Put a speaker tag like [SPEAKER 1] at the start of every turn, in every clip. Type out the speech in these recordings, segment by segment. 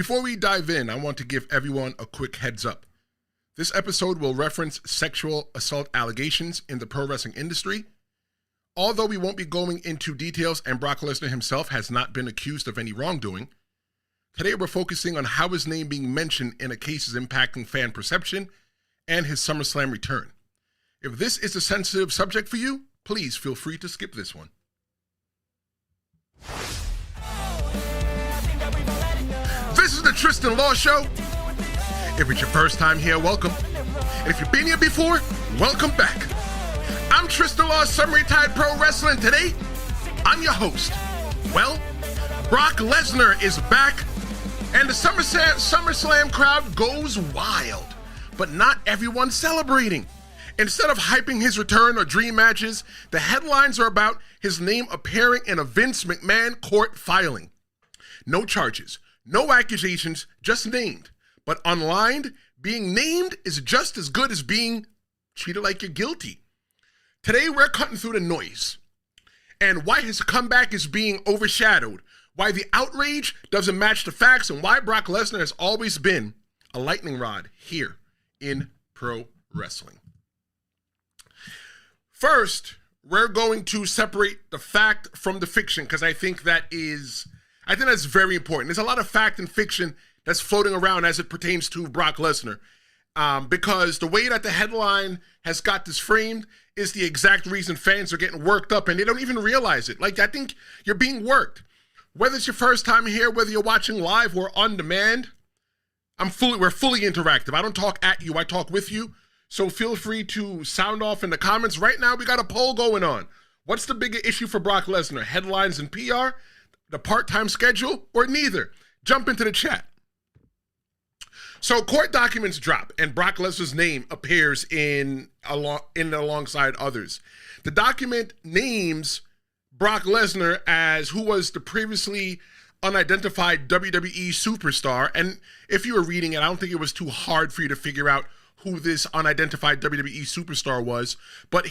[SPEAKER 1] Before we dive in, I want to give everyone a quick heads up. This episode will reference sexual assault allegations in the pro wrestling industry. Although we won't be going into details and Brock Lesnar himself has not been accused of any wrongdoing, today we're focusing on how his name being mentioned in a case is impacting fan perception and his SummerSlam return. If this is a sensitive subject for you, please feel free to skip this one. This is the Tristan Law Show. If it's your first time here, welcome. And if you've been here before, welcome back. I'm Tristan Law, semi-retired pro wrestler, and today, I'm your host. Well, Brock Lesnar is back, and the SummerSlam crowd goes wild, but not everyone's celebrating. Instead of hyping his return or dream matches, the headlines are about his name appearing in a Vince McMahon court filing. No charges, no accusations, just named. But online, being named is just as good as being treated like you're guilty. Today, we're cutting through the noise and why his comeback is being overshadowed, why the outrage doesn't match the facts, and why Brock Lesnar has always been a lightning rod here in pro wrestling. First, we're going to separate the fact from the fiction because I think that's very important. There's a lot of fact and fiction that's floating around as it pertains to Brock Lesnar. Because the way that the headline has got this framed is the exact reason fans are getting worked up and they don't even realize it. Like, I think you're being worked. Whether it's your first time here, whether you're watching live or on demand, we're fully interactive. I don't talk at you, I talk with you. So feel free to sound off in the comments. Right now, we got a poll going on. What's the bigger issue for Brock Lesnar? Headlines and PR, the part-time schedule, or neither? Jump into the chat. So court documents drop, and Brock Lesnar's name appears alongside others. The document names Brock Lesnar as who was the previously unidentified WWE superstar. And if you were reading it, I don't think it was too hard for you to figure out who this unidentified WWE superstar was. But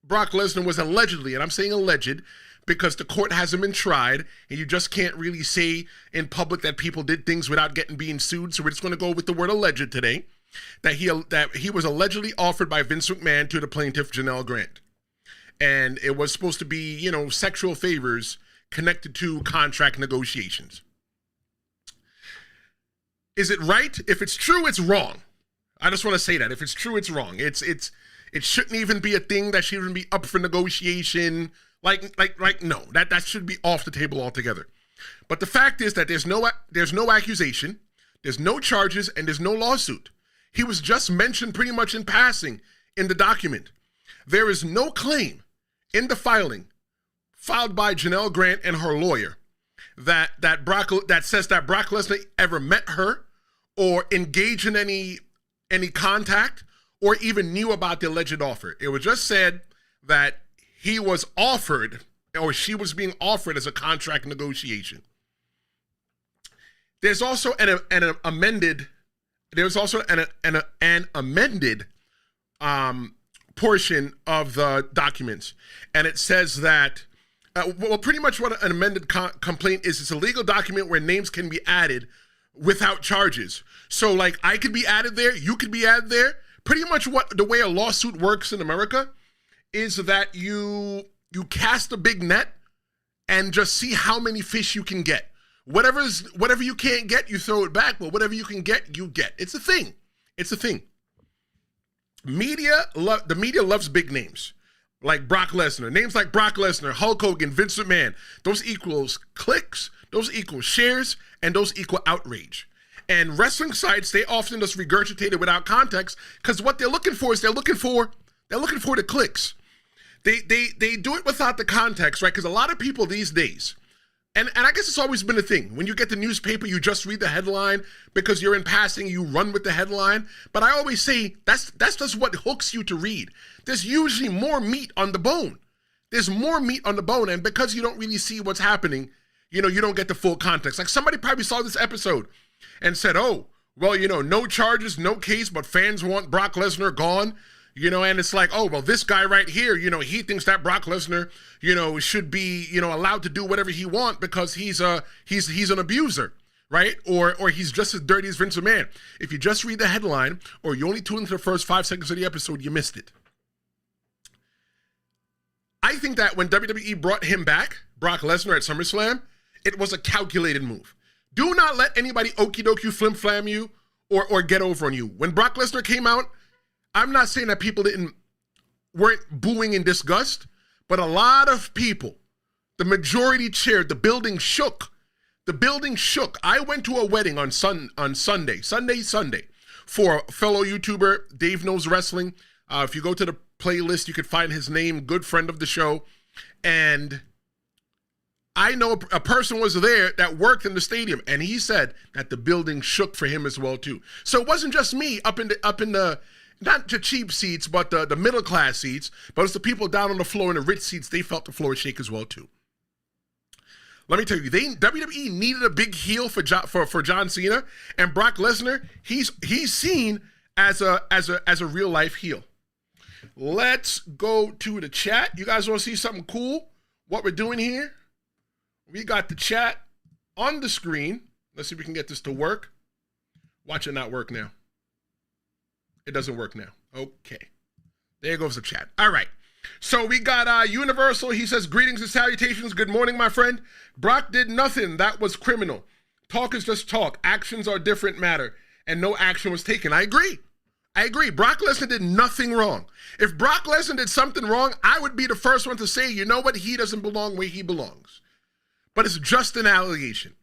[SPEAKER 1] Brock Lesnar, was allegedly, and I'm saying alleged, because the court hasn't been tried, and you just can't really say in public that people did things without being sued. So we're just going to go with the word alleged today, that he was allegedly offered by Vince McMahon to the plaintiff, Janelle Grant. And it was supposed to be, sexual favors connected to contract negotiations. Is it right? If it's true, it's wrong. I just want to say that. If it's true, it's wrong. It shouldn't even be a thing that shouldn't be up for negotiation. No, that should be off the table altogether. But the fact is that there's no accusation, there's no charges, and there's no lawsuit. He was just mentioned pretty much in passing in the document. There is no claim in the filing filed by Janelle Grant and her lawyer that says that Brock Lesnar ever met her or engaged in any contact or even knew about the alleged offer. It was just said that he was offered, or she was being offered as a contract negotiation. There's also an amended portion of the documents, and it says that, pretty much what an amended complaint is. It's a legal document where names can be added without charges. So, like, I could be added there, you could be added there. Pretty much the way a lawsuit works in America is that you cast a big net and just see how many fish you can get. Whatever you can't get, you throw it back, but whatever you can get, you get. It's a thing. The media loves big names, like Brock Lesnar. Names like Brock Lesnar, Hulk Hogan, Vince McMahon, those equals clicks, those equal shares, and those equal outrage. And wrestling sites, they often just regurgitate it without context, because what they're looking for is they're looking for the clicks. They do it without the context, right? Because a lot of people these days, and I guess it's always been a thing. When you get the newspaper, you just read the headline because you're in passing, you run with the headline. But I always say that's just what hooks you to read. There's usually more meat on the bone. And because you don't really see what's happening, you don't get the full context. Like, somebody probably saw this episode and said, oh, well, no charges, no case, but fans want Brock Lesnar gone. And it's like, oh, well, this guy right here, he thinks that Brock Lesnar, should be, allowed to do whatever he wants because he's an abuser. right? Or he's just as dirty as Vince McMahon. If you just read the headline or you only tune into the first 5 seconds of the episode, you missed it. I think that when WWE brought him back, Brock Lesnar at SummerSlam, it was a calculated move. Do not let anybody okie dokie flim-flam you or get over on you. When Brock Lesnar came out, I'm not saying that people weren't booing in disgust, but a lot of people, the majority cheered. The building shook. The building shook. I went to a wedding on Sunday, for a fellow YouTuber, Dave Knows Wrestling. If you go to the playlist, you could find his name, good friend of the show. And I know a person was there that worked in the stadium, and he said that the building shook for him as well too. So it wasn't just me up in the not the cheap seats, but the middle class seats, but it's the people down on the floor in the rich seats. They felt the floor shake as well too. Let me tell you, WWE needed a big heel for John Cena, and Brock Lesnar, he's seen as a real life heel. Let's go to the chat. You guys want to see something cool? What we're doing here? We got the chat on the screen. Let's see if we can get this to work. Watch it not work now. It doesn't work now. Okay. There goes the chat. All right. So we got Universal. He says, greetings and salutations. Good morning, my friend. Brock did nothing. That was criminal. Talk is just talk. Actions are different matter. And no action was taken. I agree. Brock Lesnar did nothing wrong. If Brock Lesnar did something wrong, I would be the first one to say, you know what? He doesn't belong where he belongs. But it's just an allegation.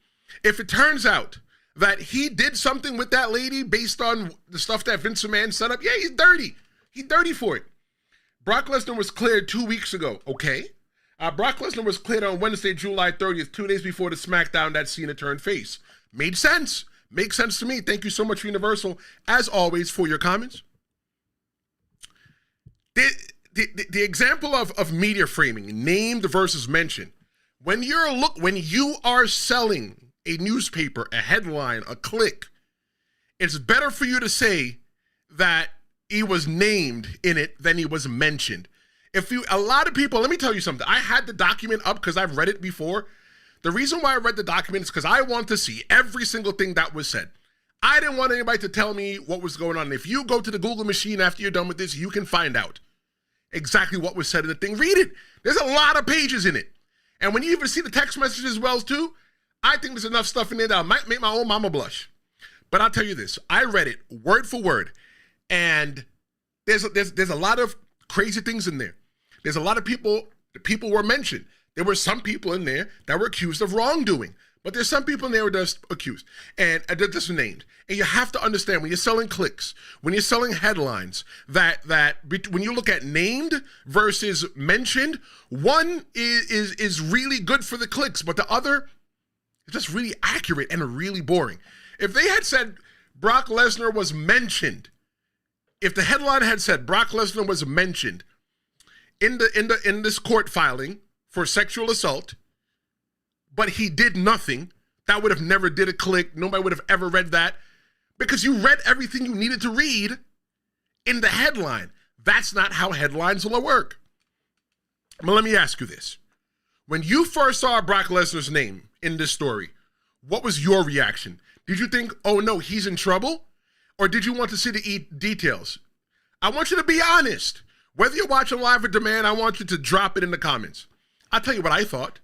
[SPEAKER 1] If it turns out that he did something with that lady based on the stuff that Vince McMahon set up, yeah, he's dirty. He's dirty for it. Brock Lesnar was cleared 2 weeks ago. Okay. Brock Lesnar was cleared on Wednesday, July 30th, 2 days before the SmackDown that Cena turned face. Made sense. Makes sense to me. Thank you so much, Universal, as always, for your comments. The example of media framing, named versus mentioned. When you are selling a newspaper, a headline, a click, it's better for you to say that he was named in it than he was mentioned. A lot of people, let me tell you something. I had the document up because I've read it before. The reason why I read the document is because I want to see every single thing that was said. I didn't want anybody to tell me what was going on. And if you go to the Google machine after you're done with this, you can find out exactly what was said in the thing. Read it. There's a lot of pages in it. And when you even see the text messages as well too, I think there's enough stuff in there that might make my own mama blush. But I'll tell you this, I read it word for word, and there's a lot of crazy things in there. There's a lot of people were mentioned. There were some people in there that were accused of wrongdoing, but there's some people in there who are just accused, and they're just named. And you have to understand, when you're selling clicks, when you're selling headlines, that when you look at named versus mentioned, one is really good for the clicks, but the other is just really accurate and really boring. If they had said Brock Lesnar was mentioned, if the headline had said Brock Lesnar was mentioned in this court filing for sexual assault, but he did nothing, that would have never did a click. Nobody would have ever read that, because you read everything you needed to read in the headline. That's not how headlines will work. But let me ask you this. When you first saw Brock Lesnar's name in this story, what was your reaction? Did you think, oh no, he's in trouble? Or did you want to see the details? I want you to be honest. Whether you're watching live or demand, I want you to drop it in the comments. I'll tell you what I thought.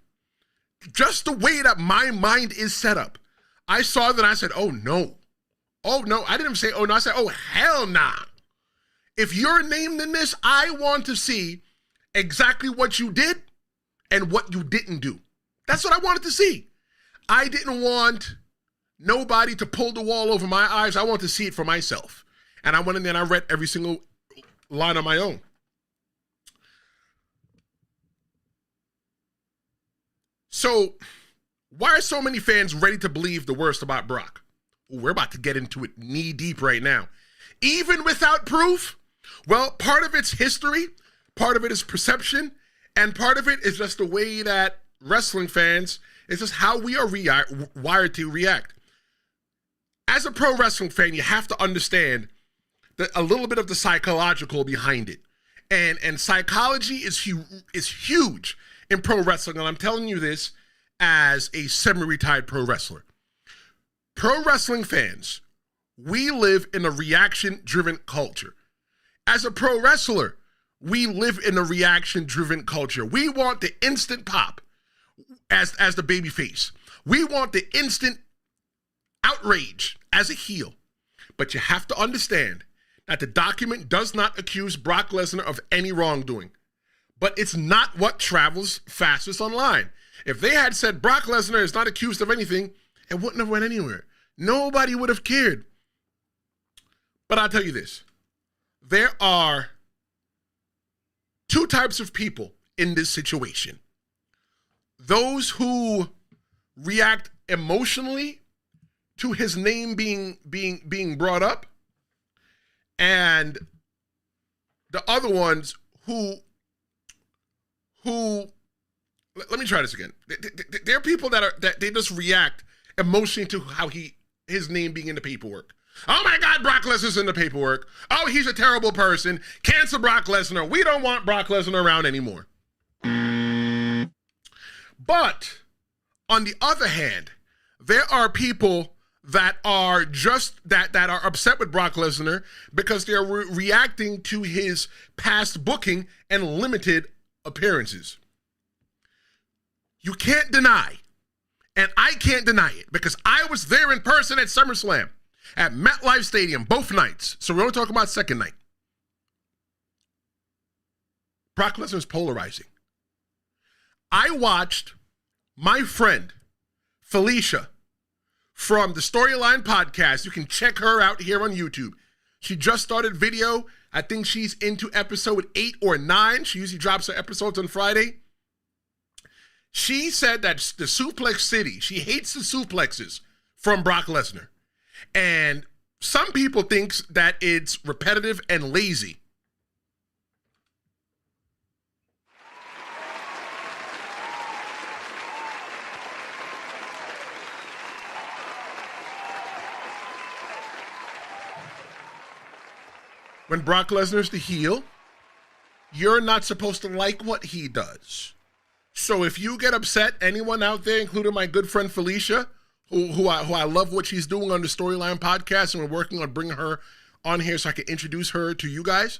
[SPEAKER 1] Just the way that my mind is set up. I saw that, I said, oh no. Oh no, I didn't even say, oh no, I said, oh hell nah. If you're named in this, I want to see exactly what you did and what you didn't do. That's what I wanted to see. I didn't want nobody to pull the wall over my eyes. I want to see it for myself. And I went in there and I read every single line on my own. So, why are so many fans ready to believe the worst about Brock? We're about to get into it knee deep right now. Even without proof? Well, part of it's history, part of it is perception, and part of it is just the way that wrestling fans, it's just how we are wired to react. As a pro wrestling fan, you have to understand a little bit of the psychological behind it. And psychology is huge in pro wrestling, and I'm telling you this as a semi-retired pro wrestler. Pro wrestling fans, we live in a reaction-driven culture. As a pro wrestler, we live in a reaction-driven culture. We want the instant pop as the baby face. We want the instant outrage as a heel. But you have to understand that the document does not accuse Brock Lesnar of any wrongdoing. But it's not what travels fastest online. If they had said Brock Lesnar is not accused of anything, it wouldn't have went anywhere. Nobody would have cared. But I'll tell you this. There are two types of people in this situation. Those who react emotionally to his name being brought up, and the other ones who let me try this again. There are people that they just react emotionally to how his name being in the paperwork. Oh my God, Brock Lesnar's in the paperwork. Oh, he's a terrible person. Cancel Brock Lesnar. We don't want Brock Lesnar around anymore. But on the other hand, there are people that are that are upset with Brock Lesnar because they're reacting to his past booking and limited appearances. You can't deny, and I can't deny it because I was there in person at SummerSlam at MetLife Stadium both nights. So we're only talking about second night. Brock Lesnar is polarizing. I watched my friend Felicia from the Storyline podcast. You can check her out here on YouTube. She just started video. I think she's into episode 8 or 9. She usually drops her episodes on Friday. She said that the Suplex City, she hates the suplexes from Brock Lesnar. And some people think that it's repetitive and lazy. When Brock Lesnar's the heel, you're not supposed to like what he does. So if you get upset, anyone out there, including my good friend Felicia, who I love what she's doing on the Storyline podcast, and we're working on bringing her on here so I can introduce her to you guys,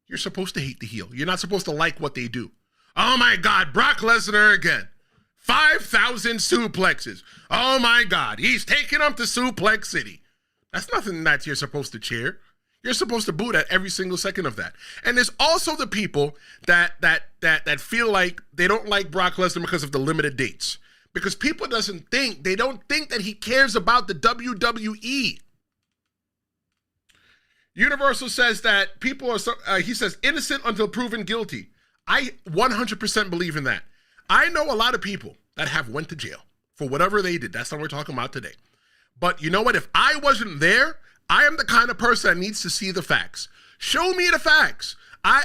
[SPEAKER 1] you're supposed to hate the heel. You're not supposed to like what they do. Oh my God, Brock Lesnar again. 5,000 suplexes. Oh my God, he's taking them to Suplex City. That's nothing that you're supposed to cheer. You're supposed to boo at every single second of that. And there's also the people that feel like they don't like Brock Lesnar because of the limited dates. Because people don't think that he cares about the WWE. Universal says that people are, he says, innocent until proven guilty. I 100% believe in that. I know a lot of people that have went to jail for whatever they did. That's not what we're talking about today. But you know what? If I wasn't there, I am the kind of person that needs to see the facts. Show me the facts. I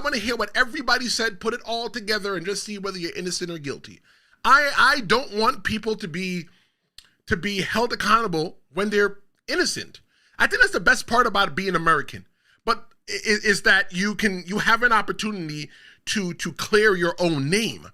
[SPEAKER 1] want to hear what everybody said, put it all together, and just see whether you're innocent or guilty. I don't want people to be held accountable when they're innocent. I think that's the best part about being American. But is that you have an opportunity to clear your own name.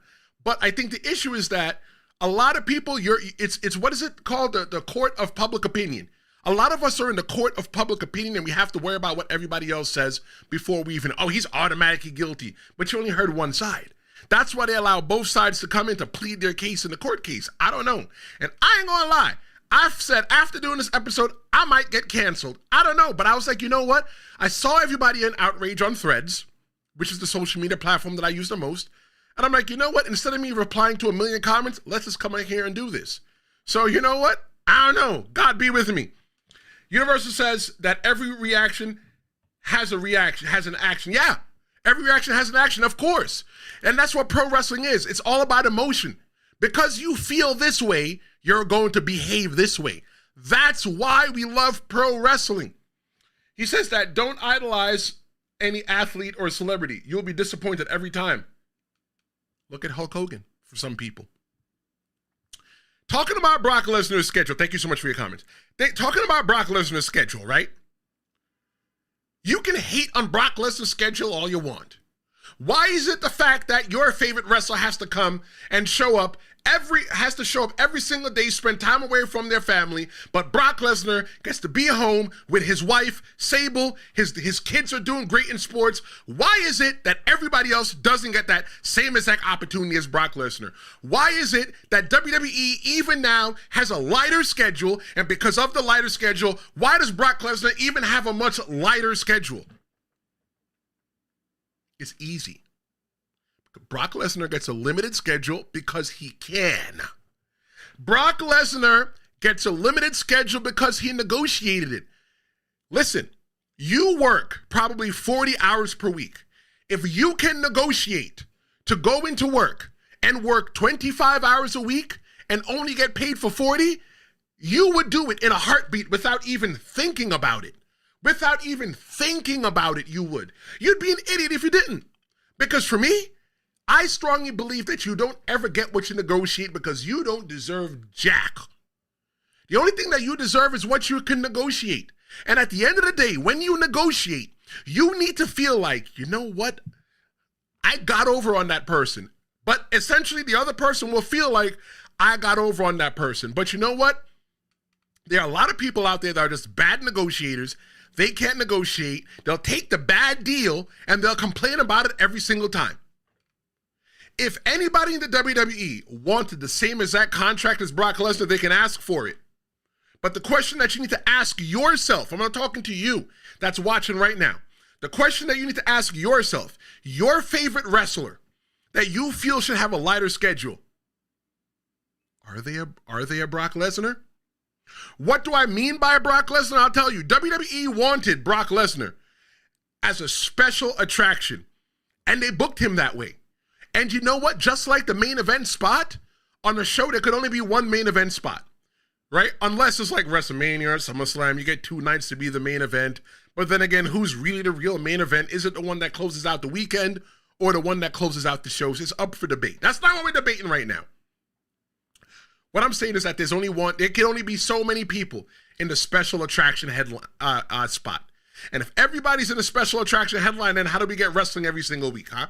[SPEAKER 1] But I think the issue is that a lot of people, it's what is it called? The court of public opinion. A lot of us are in the court of public opinion, and we have to worry about what everybody else says before we even, he's automatically guilty. But you only heard one side. That's why they allow both sides to come in to plead their case in the court case. I don't know. And I ain't gonna lie. I've said after doing this episode, I might get canceled. I don't know. But I was like, you know what? I saw everybody in outrage on Threads, which is the social media platform that I use the most. And I'm like, you know what? Instead of me replying to 1 million comments, let's just come in here and do this. So you know what? I don't know. God be with me. Universal says that every reaction has a reaction, has an action. Yeah, every reaction has an action, of course. And that's what pro wrestling is. It's all about emotion. Because you feel this way, you're going to behave this way. That's why we love pro wrestling. He says that don't idolize any athlete or celebrity. You'll be disappointed every time. Look at Hulk Hogan for some people. Talking about Brock Lesnar's schedule. Thank you so much for your comments. Talking about Brock Lesnar's schedule, right? You can hate on Brock Lesnar's schedule all you want. Why is it the fact that your favorite wrestler has to come and show up has to show up every single day, spend time away from their family, but Brock Lesnar gets to be home with his wife, Sable. His kids are doing great in sports. Why is it that everybody else doesn't get that same exact opportunity as Brock Lesnar? Why is it that WWE even now has a lighter schedule, and because of the lighter schedule, why does Brock Lesnar even have a much lighter schedule? It's easy. Brock Lesnar gets a limited schedule because he can. Brock Lesnar gets a limited schedule because he negotiated it. Listen, you work probably 40 hours per week. If you can negotiate to go into work and work 25 hours a week and only get paid for 40, you would do it in a heartbeat without even thinking about it. Without even thinking about it, you would. You'd be an idiot if you didn't. Because for me, I strongly believe that you don't ever get what you negotiate because you don't deserve jack. The only thing that you deserve is what you can negotiate. And at the end of the day, when you negotiate, you need to feel like, you know what? I got over on that person. But essentially, the other person will feel like I got over on that person. But you know what? There are a lot of people out there that are just bad negotiators. They can't negotiate. They'll take the bad deal and they'll complain about it every single time. If anybody in the WWE wanted the same exact contract as Brock Lesnar, they can ask for it. But the question that you need to ask yourself, I'm not talking to you that's watching right now. The question that you need to ask yourself, your favorite wrestler that you feel should have a lighter schedule, are they a Brock Lesnar? What do I mean by Brock Lesnar? I'll tell you. WWE wanted Brock Lesnar as a special attraction, and they booked him that way. And you know what? Just like the main event spot, on a show there could only be one main event spot, right? Unless it's like WrestleMania or SummerSlam, you get 2 nights to be the main event. But then again, who's really the real main event? Is it the one that closes out the weekend or the one that closes out the shows? It's up for debate. That's not what we're debating right now. What I'm saying is that there can only be so many people in the special attraction headline spot. And if everybody's in the special attraction headline, then how do we get wrestling every single week, huh?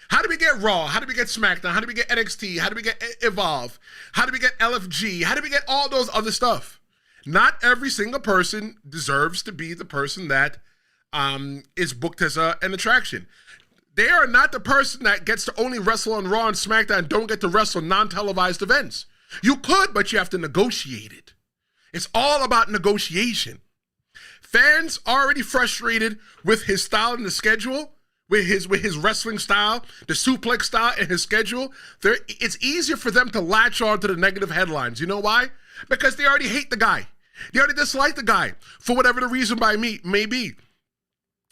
[SPEAKER 1] How do we get Raw? How do we get SmackDown? How do we get NXT? How do we get Evolve? How do we get LFG? How do we get all those other stuff? Not every single person deserves to be the person that is booked as an attraction. They are not the person that gets to only wrestle on Raw and SmackDown and don't get to wrestle non-televised events. You could, but you have to negotiate it. It's all about negotiation. Fans already frustrated with his style and the schedule, with his wrestling style, the suplex style and his schedule. It's easier for them to latch on to the negative headlines. You know why? Because they already hate the guy. They already dislike the guy for whatever the reason may be.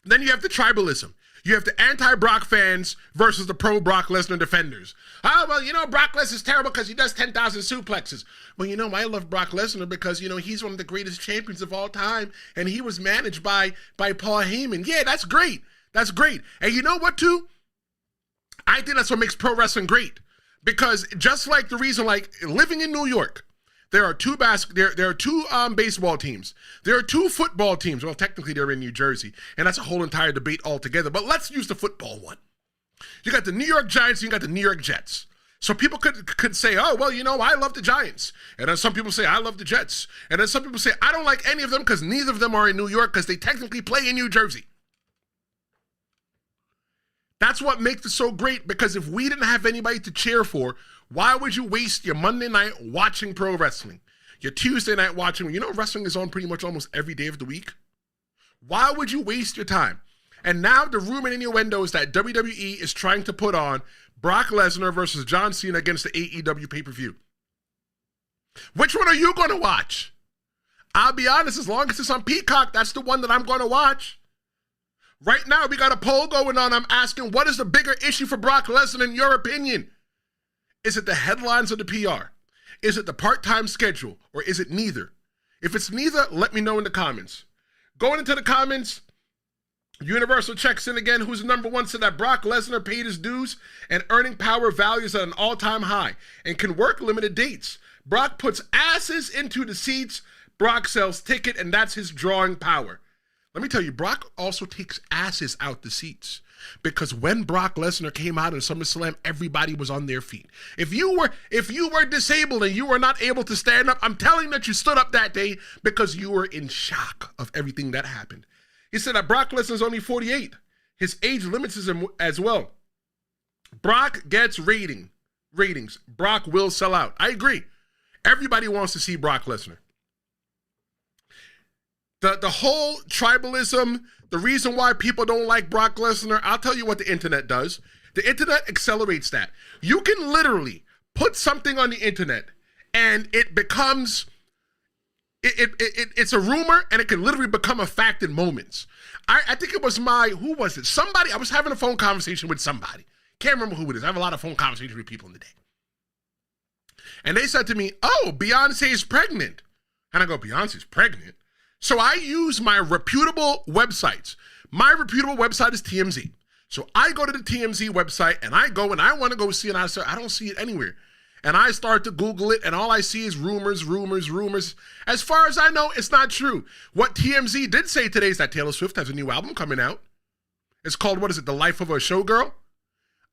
[SPEAKER 1] Then you have the tribalism. You have the anti-Brock fans versus the pro-Brock Lesnar defenders. Oh, well, you know, Brock Lesnar's terrible because he does 10,000 suplexes. Well, you know, I love Brock Lesnar because, you know, he's one of the greatest champions of all time, and he was managed by Paul Heyman. Yeah, that's great. That's great. And you know what, too? I think that's what makes pro wrestling great. Because just like the reason, like, living in New York, there are two baseball teams. There are 2 football teams. Well, technically they're in New Jersey, and that's a whole entire debate altogether. But let's use the football one. You got the New York Giants, and you got the New York Jets. So people could say, oh, well, you know, I love the Giants. And then some people say, I love the Jets. And then some people say, I don't like any of them because neither of them are in New York because they technically play in New Jersey. That's what makes it so great, because if we didn't have anybody to cheer for, why would you waste your Monday night watching pro wrestling? Your Tuesday night watching, you know, wrestling is on pretty much almost every day of the week. Why would you waste your time? And now the rumor and innuendo is that WWE is trying to put on Brock Lesnar versus John Cena against the AEW pay-per-view. Which one are you going to watch? I'll be honest, as long as it's on Peacock, that's the one that I'm going to watch. Right now, we got a poll going on. I'm asking, what is the bigger issue for Brock Lesnar in your opinion? Is it the headlines or the PR? Is it the part-time schedule, or is it neither? If it's neither, let me know in the comments. Going into the comments, Universal checks in again, who's the number one, said that Brock Lesnar paid his dues and earning power values at an all-time high and can work limited dates. Brock puts asses into the seats. Brock sells ticket, and that's his drawing power. Let me tell you, Brock also takes asses out the seats. Because when Brock Lesnar came out in SummerSlam, everybody was on their feet. If you were disabled and you were not able to stand up, I'm telling you that you stood up that day because you were in shock of everything that happened. He said that Brock Lesnar's only 48. His age limits him as well. Brock gets ratings. Brock will sell out. I agree. Everybody wants to see Brock Lesnar. The whole tribalism, the reason why people don't like Brock Lesnar, I'll tell you what the internet does. The internet accelerates that. You can literally put something on the internet and it becomes, it's a rumor and it can literally become a fact in moments. I think it was who was it? Somebody, I was having a phone conversation with somebody. Can't remember who it is. I have a lot of phone conversations with people in the day. And they said to me, oh, Beyonce's pregnant. And I go, Beyonce's pregnant? So I use my reputable websites. My reputable website is TMZ. So I go to the TMZ website and I want to go see it. And I say, I don't see it anywhere. And I start to Google it and all I see is rumors. As far as I know, it's not true. What TMZ did say today is that Taylor Swift has a new album coming out. It's called, what is it, The Life of a Showgirl?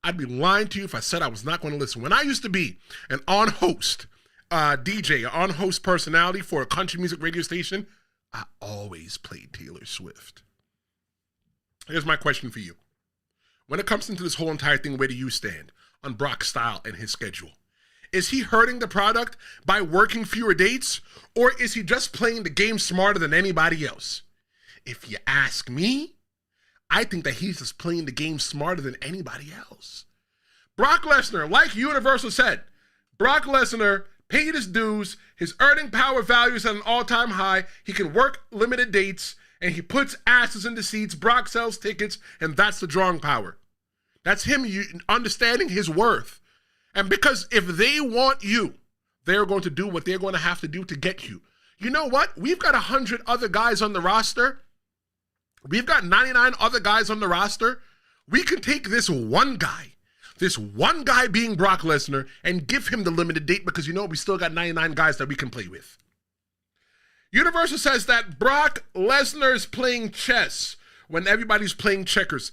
[SPEAKER 1] I'd be lying to you if I said I was not going to listen. When I used to be an on-host DJ, an on-host personality for a country music radio station, I always played Taylor Swift. Here's my question for you. When it comes into this whole entire thing, where do you stand on Brock's style and his schedule? Is he hurting the product by working fewer dates, or is he just playing the game smarter than anybody else? If you ask me, I think that he's just playing the game smarter than anybody else. Brock Lesnar, like Universal said, Brock Lesnar paid his dues, his earning power value is at an all-time high, he can work limited dates, and he puts asses in the seats, Brock sells tickets, and that's the drawing power. That's him understanding his worth. And because if they want you, they're going to do what they're going to have to do to get you. You know what? We've got 100 other guys on the roster. We've got 99 other guys on the roster. We can take this one guy being Brock Lesnar, and give him the limited date because, you know, we still got 99 guys that we can play with. Universal says that Brock Lesnar is playing chess when everybody's playing checkers.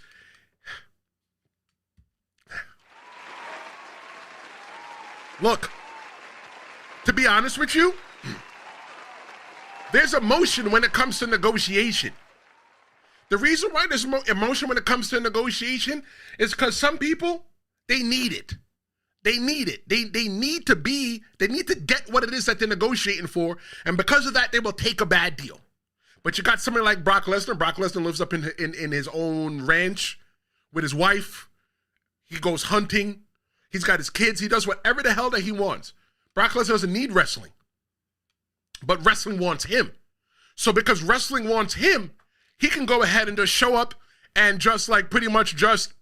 [SPEAKER 1] Look, to be honest with you, there's emotion when it comes to negotiation. The reason why there's emotion when it comes to negotiation is because some people, they need it. They need it. They need to get what it is that they're negotiating for. And because of that, they will take a bad deal. But you got somebody like Brock Lesnar. Brock Lesnar lives up in his own ranch with his wife. He goes hunting. He's got his kids. He does whatever the hell that he wants. Brock Lesnar doesn't need wrestling. But wrestling wants him. So because wrestling wants him, he can go ahead and just show up and just like pretty much just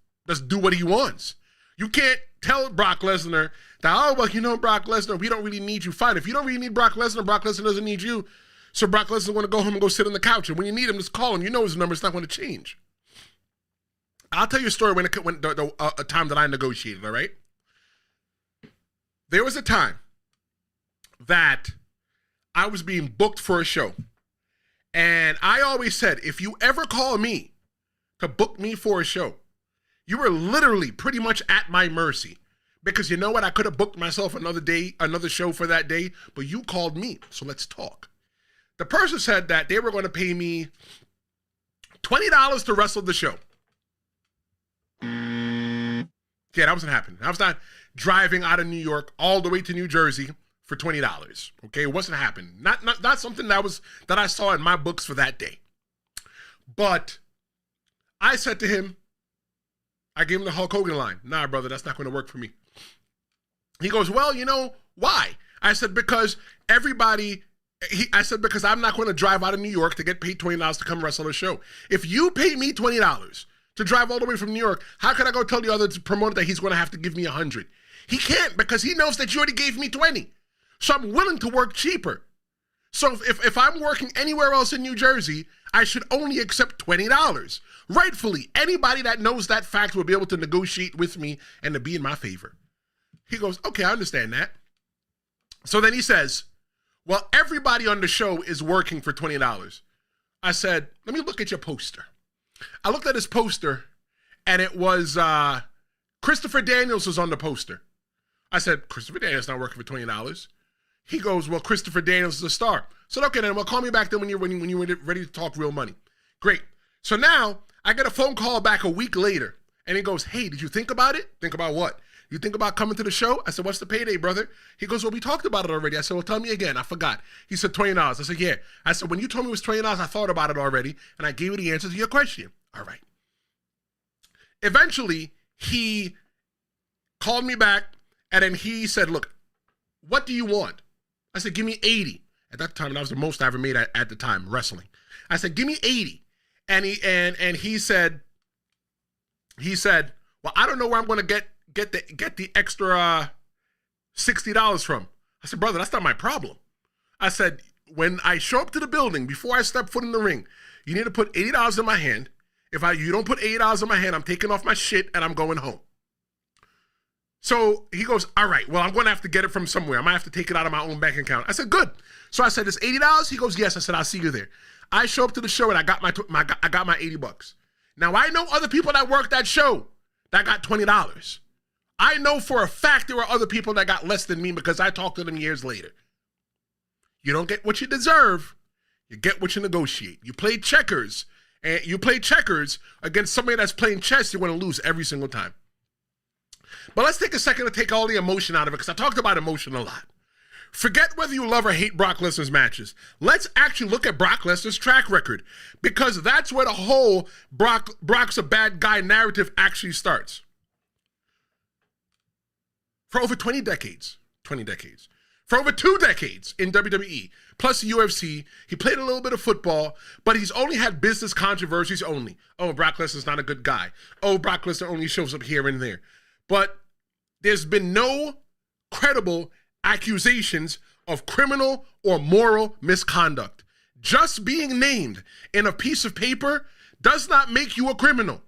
[SPEAKER 1] do what he wants. You can't tell Brock Lesnar that, oh, well, you know, Brock Lesnar, we don't really need you. Fine. If you don't really need Brock Lesnar doesn't need you. So Brock Lesnar's going to go home and go sit on the couch. And when you need him, just call him. You know his number's not going to change. I'll tell you a story when a time that I negotiated, all right? There was a time that I was being booked for a show. And I always said, if you ever call me to book me for a show, you were literally pretty much at my mercy. Because you know what? I could have booked myself another day, another show for that day, but you called me, so let's talk. The person said that they were going to pay me $20 to wrestle the show. Yeah, that wasn't happening. I was not driving out of New York all the way to New Jersey for $20. Okay, it wasn't happening. Not something that I saw in my books for that day. But I said to him, I gave him the Hulk Hogan line. Nah, brother, that's not going to work for me. He goes, well, you know, why? I said, because because I'm not going to drive out of New York to get paid $20 to come wrestle a show. If you pay me $20 to drive all the way from New York, how can I go tell the other promoter that he's going to have to give me $100? He can't, because he knows that you already gave me $20. So I'm willing to work cheaper. So if I'm working anywhere else in New Jersey, I should only accept $20. Rightfully, anybody that knows that fact will be able to negotiate with me and to be in my favor. He goes, okay, I understand that. So then he says, well, everybody on the show is working for $20. I said, let me look at your poster. I looked at his poster, and it was Christopher Daniels was on the poster. I said, Christopher Daniels not working for $20. He goes, well, Christopher Daniels is a star. I said, okay, then, well, call me back then when you're ready to talk real money. Great. So now I get a phone call back a week later, and he goes, hey, did you think about it? Think about what? You think about coming to the show? I said, what's the payday, brother? He goes, well, we talked about it already. I said, well, tell me again. I forgot. He said, $20. I said, yeah. I said, when you told me it was $20, I thought about it already, and I gave you the answer to your question. All right. Eventually, he called me back, and then he said, look, what do you want? I said, give me 80. At that time, that was the most I ever made at the time, wrestling. I said, give me 80. And he said, well, I don't know where I'm going to get the extra $60 from. I said, brother, that's not my problem. I said, when I show up to the building, before I step foot in the ring, you need to put $80 in my hand. If you don't put $80 in my hand, I'm taking off my shit and I'm going home. So he goes, all right, well, I'm going to have to get it from somewhere. I might have to take it out of my own bank account. I said, good. So I said, it's $80? He goes, yes. I said, I'll see you there. I show up to the show and I got my $80. Now, I know other people that worked that show that got $20. I know for a fact there were other people that got less than me because I talked to them years later. You don't get what you deserve. You get what you negotiate. You play checkers, and you play checkers against somebody that's playing chess, you're going to lose every single time. But let's take a second to take all the emotion out of it, because I talked about emotion a lot. Forget whether you love or hate Brock Lesnar's matches. Let's actually look at Brock Lesnar's track record, because that's where the whole Brock's a bad guy narrative actually starts. For over 20 decades, for over 2 decades in WWE, plus the UFC, he played a little bit of football, but he's only had business controversies only. Oh, Brock Lesnar's not a good guy. Oh, Brock Lesnar only shows up here and there. But there's been no credible accusations of criminal or moral misconduct. Just being named in a piece of paper does not make you a criminal,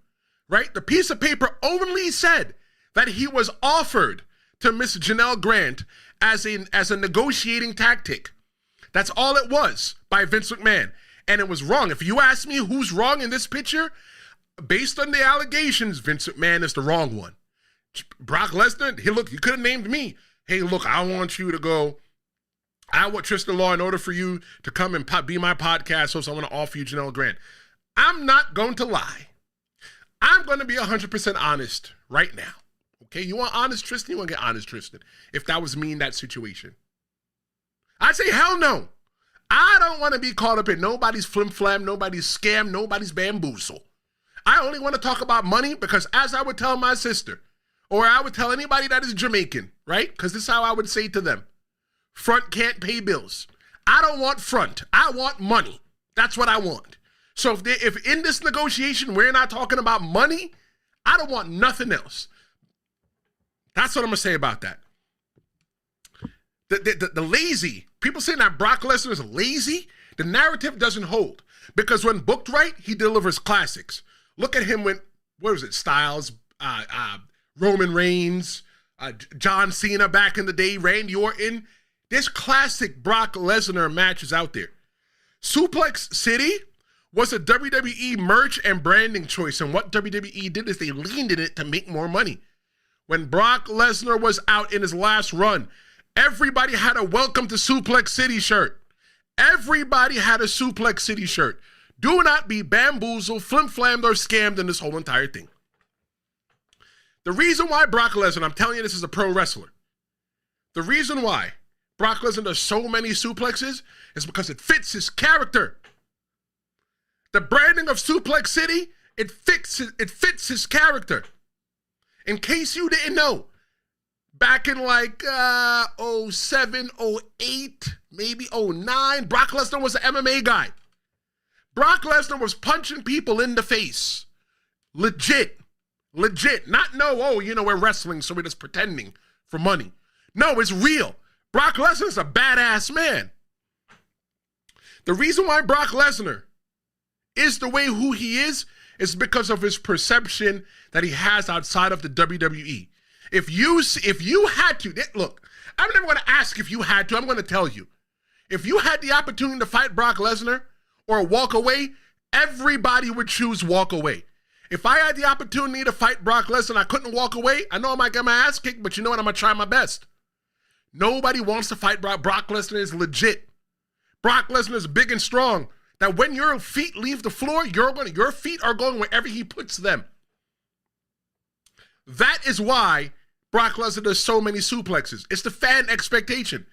[SPEAKER 1] right? The piece of paper only said that he was offered to Miss Janelle Grant as a negotiating tactic. That's all it was by Vince McMahon. And it was wrong. If you ask me who's wrong in this picture, based on the allegations, Vince McMahon is the wrong one. Brock Lesnar, hey, look, you could have named me. Hey, look, I want you to go. I want Tristan Law in order for you to come and be my podcast host. I want to offer you Janelle Grant. I'm not going to lie. I'm going to be 100% honest right now. Okay, you want honest Tristan? You want to get honest Tristan. If that was me in that situation. I'd say hell no. I don't want to be caught up in nobody's flim-flam, nobody's scam, nobody's bamboozle. I only want to talk about money because, as I would tell my sister, or I would tell anybody that is Jamaican, right? Because this is how I would say to them. Front can't pay bills. I don't want front. I want money. That's what I want. So if in this negotiation we're not talking about money, I don't want nothing else. That's what I'm going to say about that. The lazy, people saying that Brock Lesnar is lazy, the narrative doesn't hold. Because when booked right, he delivers classics. Look at him when, what was it, Styles, Roman Reigns, John Cena back in the day, Randy Orton. There's classic Brock Lesnar matches out there. Suplex City was a WWE merch and branding choice, and what WWE did is they leaned in it to make more money. When Brock Lesnar was out in his last run, everybody had a Welcome to Suplex City shirt. Everybody had a Suplex City shirt. Do not be bamboozled, flim-flammed, or scammed in this whole entire thing. The reason why Brock Lesnar, I'm telling you this as a pro wrestler, the reason why Brock Lesnar does so many suplexes is because it fits his character. The branding of Suplex City, it fits his character. In case you didn't know, back in like 07, 08, maybe 09, Brock Lesnar was an MMA guy. Brock Lesnar was punching people in the face. Legit. Not we're wrestling, so we're just pretending for money. No, it's real. Brock Lesnar is a badass man. The reason why Brock Lesnar is the way who he is because of his perception that he has outside of the WWE. If you had to, look, I'm never going to ask if you had to. I'm going to tell you. If you had the opportunity to fight Brock Lesnar, or walk away, everybody would choose walk away. If I had the opportunity to fight Brock Lesnar and I couldn't walk away, I know I might get my ass kicked, but you know what? I'm going to try my best. Nobody wants to fight Brock. Brock Lesnar is legit. Brock Lesnar is big and strong. That when your feet leave the floor, your feet are going wherever he puts them. That is why Brock Lesnar does so many suplexes. It's the fan expectation.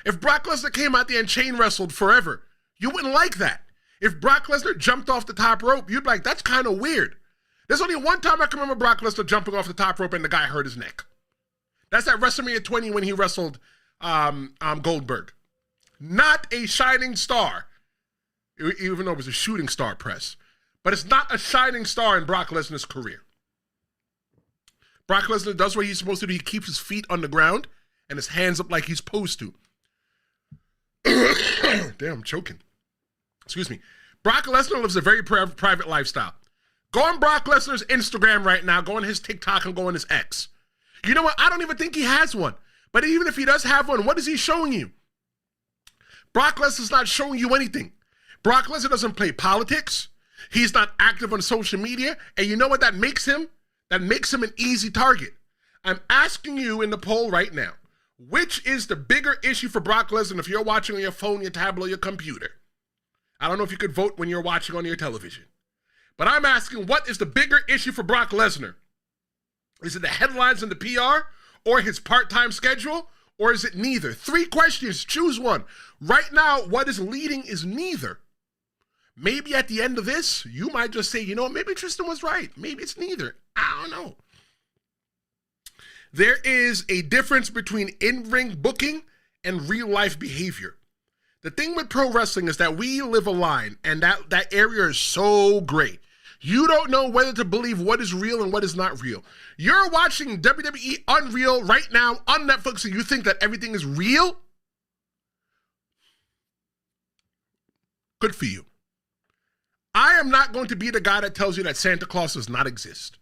[SPEAKER 1] If Brock Lesnar came out there and chain wrestled forever, you wouldn't like that. If Brock Lesnar jumped off the top rope, you'd be like, that's kind of weird. There's only one time I can remember Brock Lesnar jumping off the top rope and the guy hurt his neck. That's at WrestleMania 20 when he wrestled Goldberg. Not a shining star, even though it was a shooting star press. But it's not a shining star in Brock Lesnar's career. Brock Lesnar does what he's supposed to do. He keeps his feet on the ground and his hands up like he's supposed to. Damn, I'm choking. Excuse me. Brock Lesnar lives a very private lifestyle. Go on Brock Lesnar's Instagram right now. Go on his TikTok and go on his X. You know what? I don't even think he has one. But even if he does have one, what is he showing you? Brock Lesnar's not showing you anything. Brock Lesnar doesn't play politics. He's not active on social media. And you know what that makes him? That makes him an easy target. I'm asking you in the poll right now, which is the bigger issue for Brock Lesnar if you're watching on your phone, your tablet, or your computer? I don't know if you could vote when you're watching on your television. But I'm asking, what is the bigger issue for Brock Lesnar? Is it the headlines and the PR, or his part-time schedule, or is it neither? 3 questions, choose one. Right now, what is leading is neither. Maybe at the end of this, you might just say, you know, maybe Tristan was right. Maybe it's neither. I don't know. There is a difference between in-ring booking and real-life behavior. The thing with pro wrestling is that we live a line, and that area is so gray. You don't know whether to believe what is real and what is not real. You're watching WWE Unreal right now on Netflix, and you think that everything is real? Good for you. I am not going to be the guy that tells you that Santa Claus does not exist.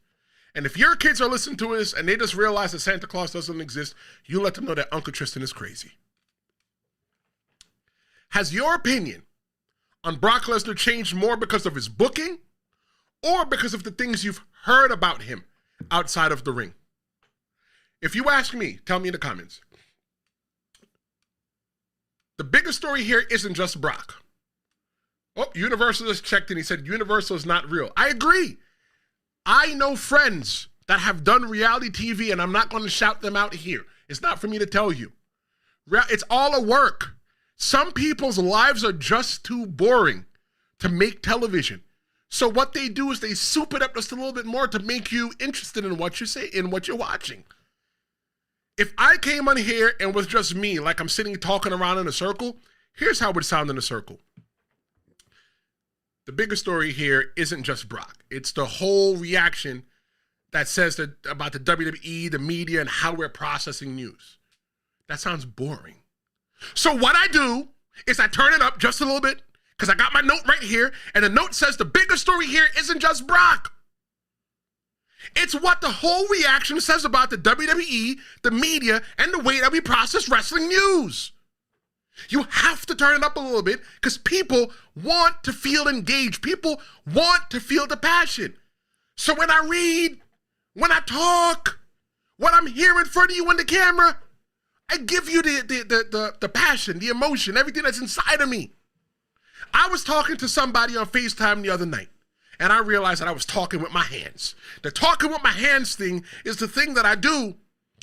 [SPEAKER 1] And if your kids are listening to this and they just realize that Santa Claus doesn't exist, you let them know that Uncle Tristan is crazy. Has your opinion on Brock Lesnar changed more because of his booking or because of the things you've heard about him outside of the ring? If you ask me, tell me in the comments. The biggest story here isn't just Brock. Oh, Universal just checked and he said Universal is not real. I agree. I know friends that have done reality TV, and I'm not going to shout them out here. It's not for me to tell you. It's all a work. Some people's lives are just too boring to make television. So what they do is they soup it up just a little bit more to make you interested in what you say, in what you're watching. If I came on here and was just me, like I'm sitting talking around in a circle, here's how it would sound in a circle. The bigger story here isn't just Brock. It's the whole reaction that says that about the WWE, the media, and how we're processing news. That sounds boring. So what I do is I turn it up just a little bit because I got my note right here, and the note says the bigger story here isn't just Brock. It's what the whole reaction says about the WWE, the media, and the way that we process wrestling news. You have to turn it up a little bit because people want to feel engaged. People want to feel the passion. So when I read, when I talk, when I'm here in front of you on the camera, I give you the passion, the emotion, everything that's inside of me. I was talking to somebody on FaceTime the other night, and I realized that I was talking with my hands. The talking with my hands thing is the thing that I do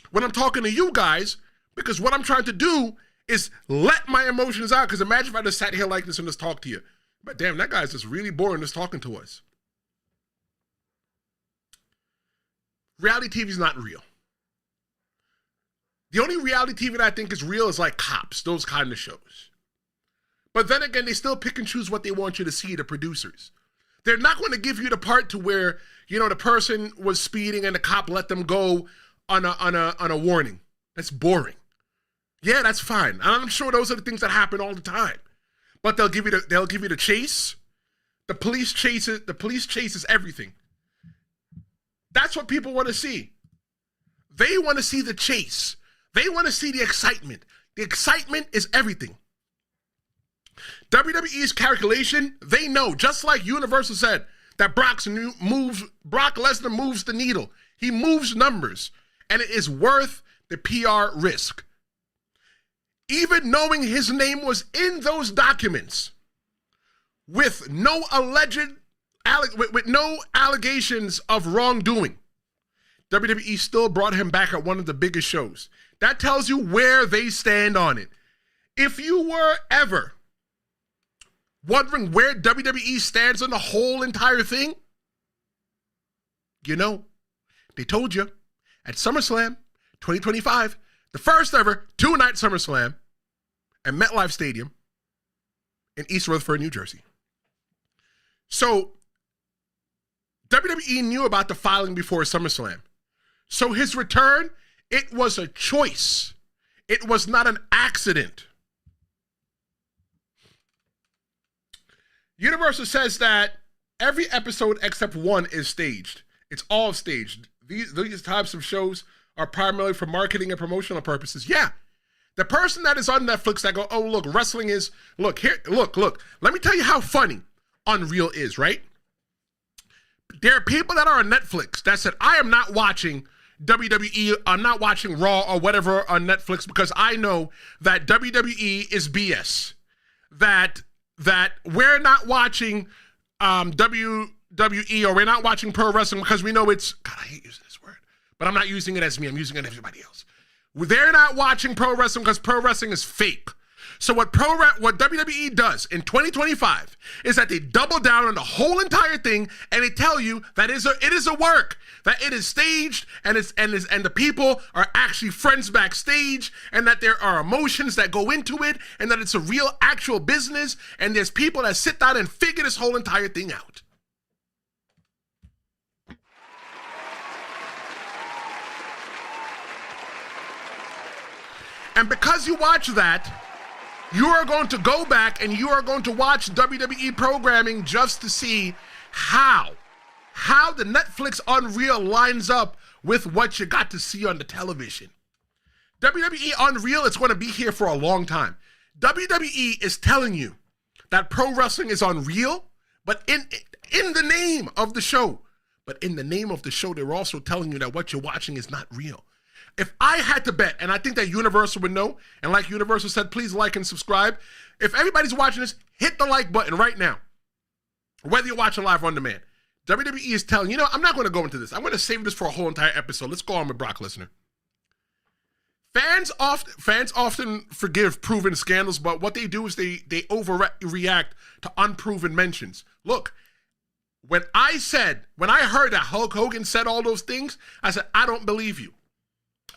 [SPEAKER 1] when I'm talking to you guys, because what I'm trying to do is let my emotions out. Because imagine if I just sat here like this and just talked to you. But damn, that guy's just really boring just talking to us. Reality TV is not real. The only reality TV that I think is real is like Cops, those kind of shows. But then again, they still pick and choose what they want you to see, the producers. They're not going to give you the part to where, you know, the person was speeding and the cop let them go on a warning. That's boring. Yeah, that's fine. And I'm sure those are the things that happen all the time. But they'll give you the chase. The police chases everything. That's what people want to see. They want to see the chase. They want to see the excitement. The excitement is everything. WWE's calculation, they know, just like Universal said, that Brock Lesnar moves the needle. He moves numbers, and it is worth the PR risk. Even knowing his name was in those documents, with no allegations of wrongdoing, WWE still brought him back at one of the biggest shows. That tells you where they stand on it. If you were ever wondering where WWE stands on the whole entire thing, you know, they told you at SummerSlam 2025, the first ever two-night SummerSlam at MetLife Stadium in East Rutherford, New Jersey. So WWE knew about the filing before SummerSlam. So his return, it was a choice. It was not an accident. Universal says that every episode except one is staged. It's all staged. These types of shows are primarily for marketing and promotional purposes. Yeah. The person that is on Netflix that go, oh, look, wrestling is, look. Let me tell you how funny Unreal is, right? There are people that are on Netflix that said, I am not watching WWE, I'm not watching Raw or whatever on Netflix because I know that WWE is BS. That we're not watching WWE or we're not watching pro wrestling because we know it's, God, I hate using this word, but I'm not using it as me, I'm using it as everybody else. They're not watching pro wrestling because pro wrestling is fake. So what WWE does in 2025 is that they double down on the whole entire thing and they tell you that it is a work, that it is staged and the people are actually friends backstage and that there are emotions that go into it and that it's a real actual business and there's people that sit down and figure this whole entire thing out. And because you watch that, you are going to go back and you are going to watch WWE programming just to see how the Netflix Unreal lines up with what you got to see on the television. WWE Unreal is going to be here for a long time. WWE is telling you that pro wrestling is unreal, but in the name of the show. But in the name of the show, they're also telling you that what you're watching is not real. If I had to bet, and I think that Universal would know, and like Universal said, please like and subscribe. If everybody's watching this, hit the like button right now. Whether you're watching live or on demand. WWE is telling, I'm not going to go into this. I'm going to save this for a whole entire episode. Let's go on with Brock Lesnar. Fans often forgive proven scandals, but what they do is they overreact to unproven mentions. Look, when I heard that Hulk Hogan said all those things, I said, I don't believe you.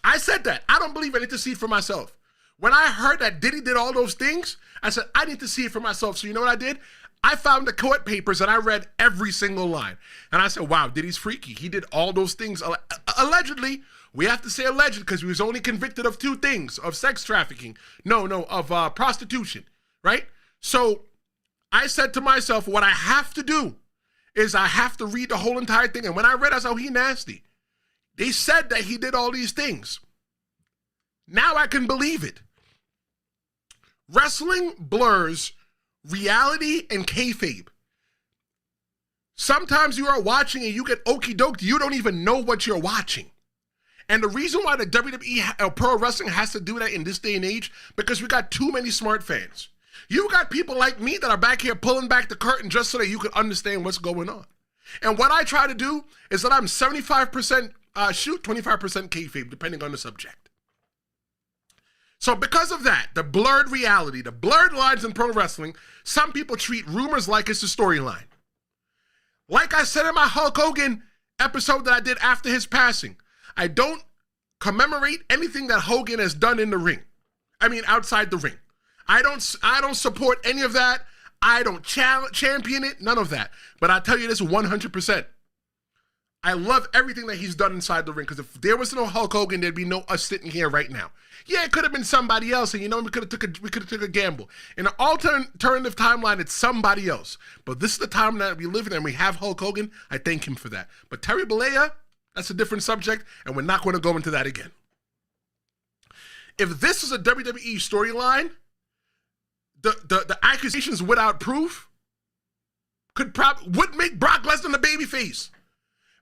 [SPEAKER 1] I said that. I don't believe I need to see it for myself. When I heard that Diddy did all those things, I said, I need to see it for myself. So you know what I did? I found the court papers and I read every single line. And I said, wow, Diddy's freaky. He did all those things. Allegedly, we have to say alleged because he was only convicted of 2 things, of sex trafficking. Of prostitution, right? So I said to myself, what I have to do is I have to read the whole entire thing. And when I read, I said, oh, he nasty. They said that he did all these things. Now I can believe it. Wrestling blurs reality and kayfabe. Sometimes you are watching and you get okie doke, you don't even know what you're watching. And the reason why the WWE pro wrestling has to do that in this day and age, because we got too many smart fans. You got people like me that are back here pulling back the curtain just so that you can understand what's going on. And what I try to do is that I'm 75% shoot, 25% kayfabe, depending on the subject. So because of that, the blurred reality, the blurred lines in pro wrestling, some people treat rumors like it's a storyline. Like I said in my Hulk Hogan episode that I did after his passing, I don't commemorate anything that Hogan has done in the ring. I mean, outside the ring. I don't support any of that. I don't champion it, none of that. But I tell you this 100%. I love everything that he's done inside the ring, because if there was no Hulk Hogan, there'd be no us sitting here right now. Yeah, it could have been somebody else, and we could have took a gamble. In an alternative timeline, it's somebody else. But this is the time that we live in, and we have Hulk Hogan. I thank him for that. But Terry Bollea, that's a different subject, and we're not going to go into that again. If this is a WWE storyline, the accusations without proof would make Brock Lesnar the babyface.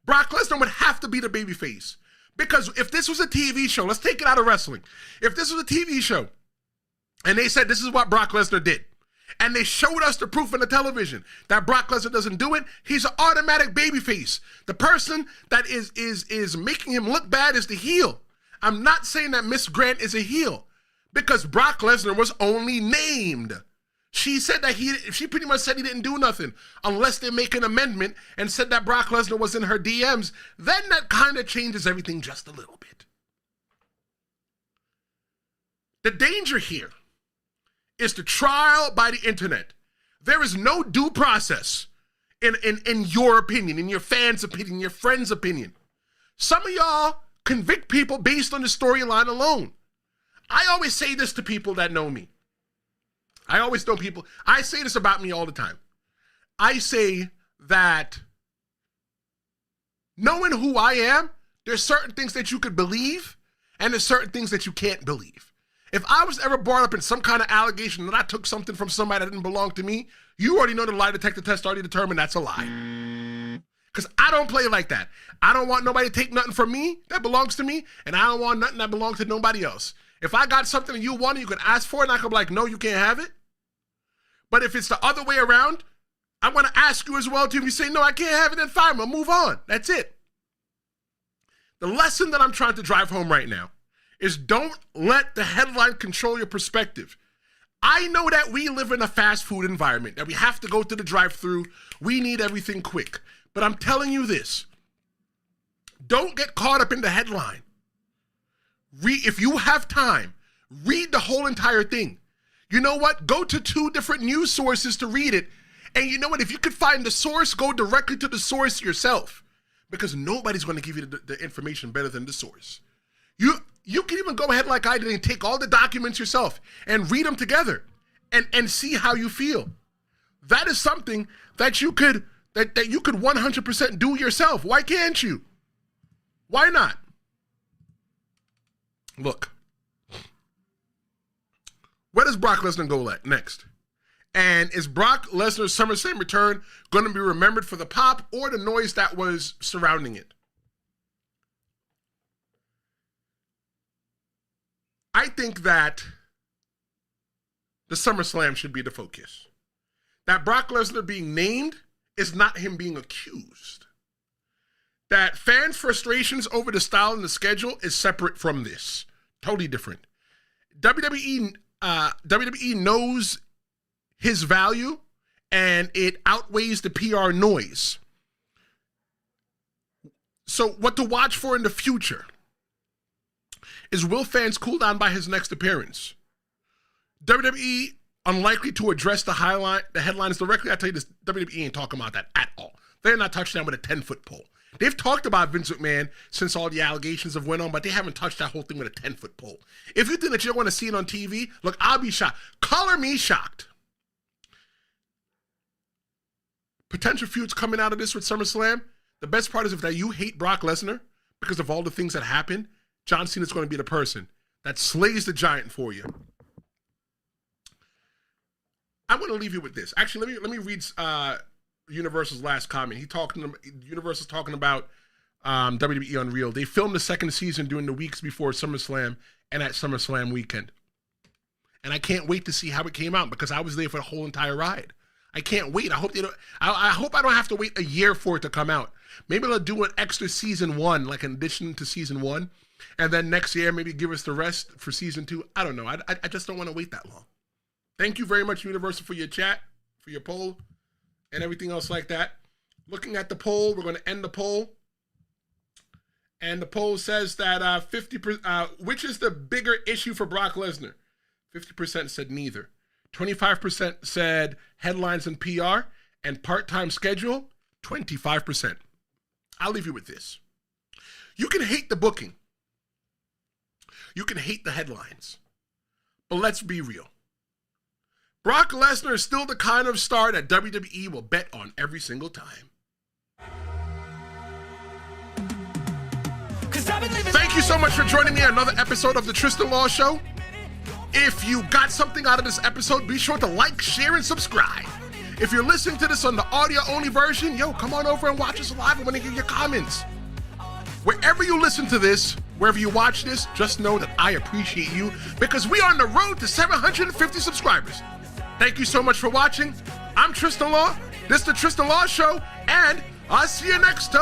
[SPEAKER 1] Brock Lesnar would have to be the babyface. Because if this was a TV show, let's take it out of wrestling. If this was a TV show, and they said this is what Brock Lesnar did, and they showed us the proof on the television that Brock Lesnar doesn't do it, he's an automatic babyface. The person that is making him look bad is the heel. I'm not saying that Miss Grant is a heel, because Brock Lesnar was only named. She said that she pretty much said he didn't do nothing unless they make an amendment and said that Brock Lesnar was in her DMs. Then that kind of changes everything just a little bit. The danger here is the trial by the internet. There is no due process in your opinion, in your fans' opinion, your friends' opinion. Some of y'all convict people based on the storyline alone. I always say this to people that know me. I say this about me all the time. I say that knowing who I am, there's certain things that you could believe and there's certain things that you can't believe. If I was ever brought up in some kind of allegation that I took something from somebody that didn't belong to me, you already know the lie detector test already determined that's a lie. Because I don't play like that. I don't want nobody to take nothing from me that belongs to me, and I don't want nothing that belongs to nobody else. If I got something and you want it, you can ask for it, and I can be like, no, you can't have it. But if it's the other way around, I'm going to ask you as well, too. If you say, no, I can't have it, then fine, we'll move on. That's it. The lesson that I'm trying to drive home right now is don't let the headline control your perspective. I know that we live in a fast food environment, that we have to go to the drive-thru. We need everything quick. But I'm telling you this. Don't get caught up in the headline. If you have time, read the whole entire thing. You know what? Go to 2 different news sources to read it. And you know what? If you could find the source, go directly to the source yourself. Because nobody's going to give you the information better than the source. You can even go ahead like I did and take all the documents yourself and read them together and see how you feel. That is something that you could 100% do yourself. Why can't you? Why not? Look. Where does Brock Lesnar go next? And is Brock Lesnar's SummerSlam return going to be remembered for the pop or the noise that was surrounding it? I think that the SummerSlam should be the focus. That Brock Lesnar being named is not him being accused. That fan frustrations over the style and the schedule is separate from this. Totally different. WWE knows his value and it outweighs the PR noise. So what to watch for in the future is, will fans cool down by his next appearance? WWE unlikely to address the headlines directly. I tell you this, WWE ain't talking about that at all. They're not touching that with a 10-foot pole. They've talked about Vince McMahon since all the allegations have went on, but they haven't touched that whole thing with a 10-foot pole. If you think that you don't want to see it on TV, look, I'll be shocked. Color me shocked. Potential feuds coming out of this with SummerSlam. The best part is if that you hate Brock Lesnar because of all the things that happened, John Cena's going to be the person that slays the giant for you. I want to leave you with this. Actually, let me read Universal's last comment. Universal's talking about WWE Unreal. They filmed the second season during the weeks before SummerSlam and at SummerSlam weekend. And I can't wait to see how it came out because I was there for the whole entire ride. I can't wait. I hope I don't have to wait a year for it to come out. Maybe they'll do an extra season 1, like an addition to season 1. And then next year, maybe give us the rest for season 2. I don't know. I just don't want to wait that long. Thank you very much, Universal, for your chat, for your poll, and everything else like that. Looking at the poll, we're going to end the poll. And the poll says that 50%, which is the bigger issue for Brock Lesnar? 50% said neither. 25% said headlines and PR, and part-time schedule, 25%. I'll leave you with this. You can hate the booking. You can hate the headlines. But let's be real. Brock Lesnar is still the kind of star that WWE will bet on every single time. Thank you so much for joining me on another episode of the Tristan Law Show. If you got something out of this episode, be sure to like, share, and subscribe. If you're listening to this on the audio-only version, come on over and watch us live. I want to hear your comments. Wherever you listen to this, wherever you watch this, just know that I appreciate you because we are on the road to 750 subscribers. Thank you so much for watching. I'm Tristan Law. This is the Tristan Law Show, and I'll see you next time.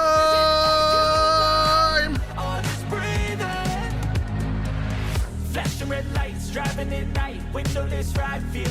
[SPEAKER 2] Flashing red lights, driving at night, windowless ride, feeling